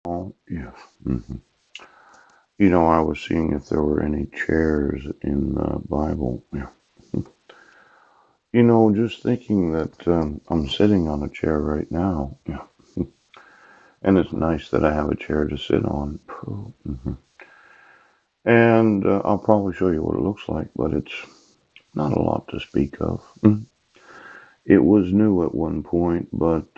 Oh, yes. I was seeing if there were any chairs in the Bible. Yeah. Just thinking that I'm sitting on a chair right now. Yeah. And it's nice that I have a chair to sit on. Mhm. And I'll probably show you what it looks like, but it's not a lot to speak of. It was new at one point, but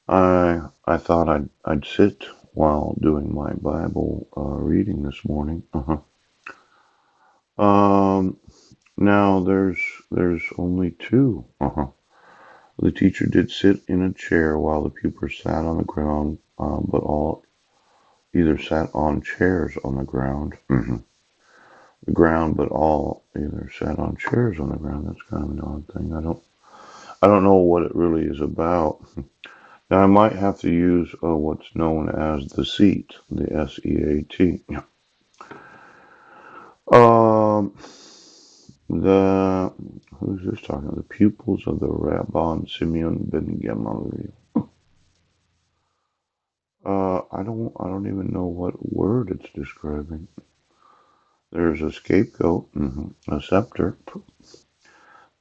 I thought I'd sit while doing my Bible reading this morning. Um, Now there's only two. The teacher did sit in a chair while the pupils sat on the ground, but all either sat on chairs on the ground. The ground, but all either sat on chairs on the ground. That's kind of an odd thing. I don't know what it really is about. Now I might have to use what's known as the seat, the SEAT. Um, the who's this talking? The pupils of the Rabban Simeon ben Gamaliel. I don't even know what word it's describing. There's a scapegoat, a scepter.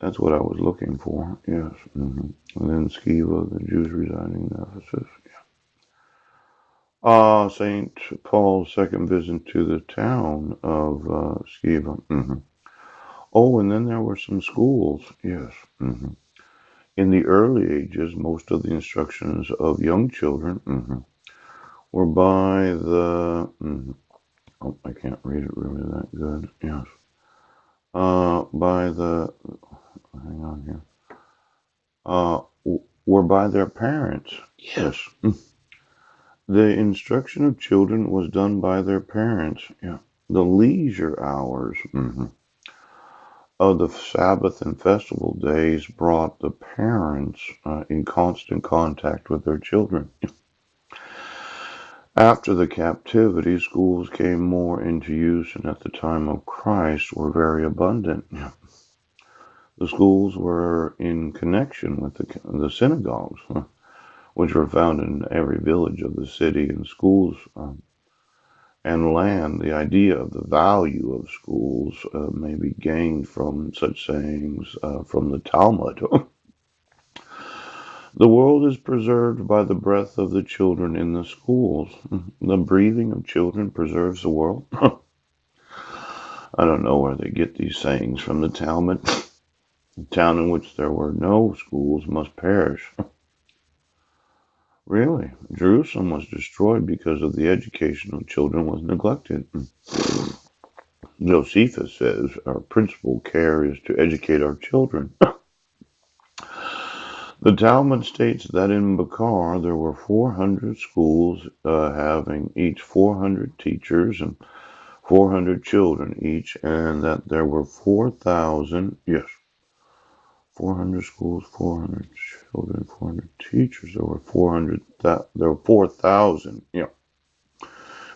That's what I was looking for. Yes. And then Sceva, the Jews residing in Ephesus. Saint Paul's second visit to the town of Sceva. Oh, and then there were some schools. Yes. In the early ages, most of the instructions of young children were by the. Oh, I can't read it really that good. Yes. By the. Hang on here. Were by their parents. Yes. The instruction of children was done by their parents. Yeah. The leisure hours of the Sabbath and festival days brought the parents in constant contact with their children. After the captivity, schools came more into use and at the time of Christ were very abundant. The schools were in connection with the synagogues, which were found in every village of the city, and schools and land. The idea of the value of schools may be gained from such sayings from the Talmud. The world is preserved by the breath of the children in the schools. The breathing of children preserves the world. I don't know where they get these sayings from the Talmud. The town in which there were no schools must perish. Really? Jerusalem was destroyed because of the education of children was neglected. Josephus says our principal care is to educate our children. The Talmud states that in Bukhara there were 400 schools having each 400 teachers and 400 children each, and that there were 4,000, yes, 400 schools, 400 children, 400 teachers. There were 4,000, yeah,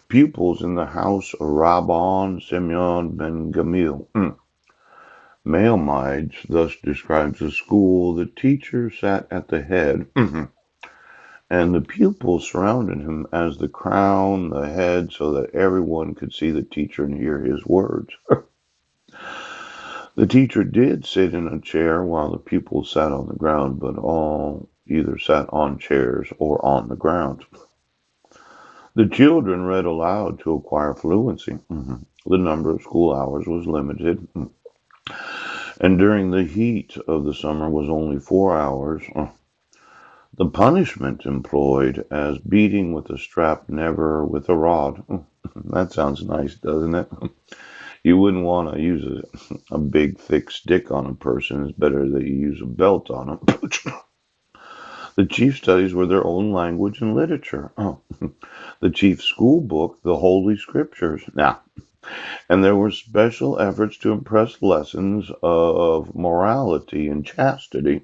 pupils in the house of Rabban Simeon ben Gamil. Maimonides thus describes a school. The teacher sat at the head, and the pupils surrounded him as the crown, the head, so that everyone could see the teacher and hear his words. The teacher did sit in a chair while the pupils sat on the ground, but all either sat on chairs or on the ground. The children read aloud to acquire fluency. The number of school hours was limited, and during the heat of the summer was only 4 hours. The punishment employed as beating with a strap, never with a rod. That sounds nice, doesn't it? You wouldn't want to use a big, thick stick on a person. It's better that you use a belt on them. The chief studies were their own language and literature. The chief school book, the Holy Scriptures. Now, and there were special efforts to impress lessons of morality and chastity.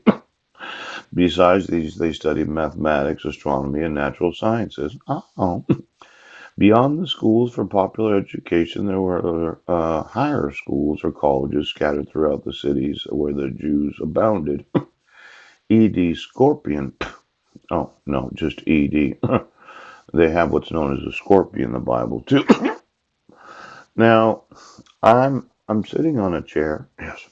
Besides these, they studied mathematics, astronomy, and natural sciences. Beyond the schools for popular education, there were higher schools or colleges scattered throughout the cities where the Jews abounded. E.D. Scorpion. Oh, no, just E.D. They have what's known as a scorpion in the Bible too. Now, I'm sitting on a chair. Yes.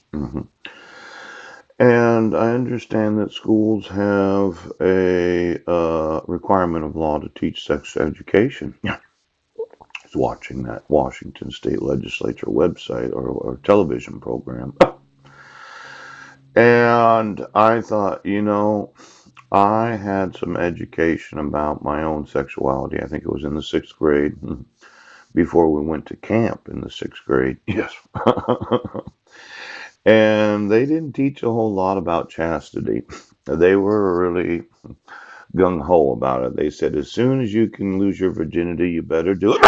And I understand that schools have a requirement of law to teach sex education. Yeah. I was watching that Washington State Legislature website or television program. And I thought, I had some education about my own sexuality. I think it was in the sixth grade before we went to camp in the sixth grade. Yes. And they didn't teach a whole lot about chastity. They were really gung ho about it. They said, as soon as you can lose your virginity, you better do it.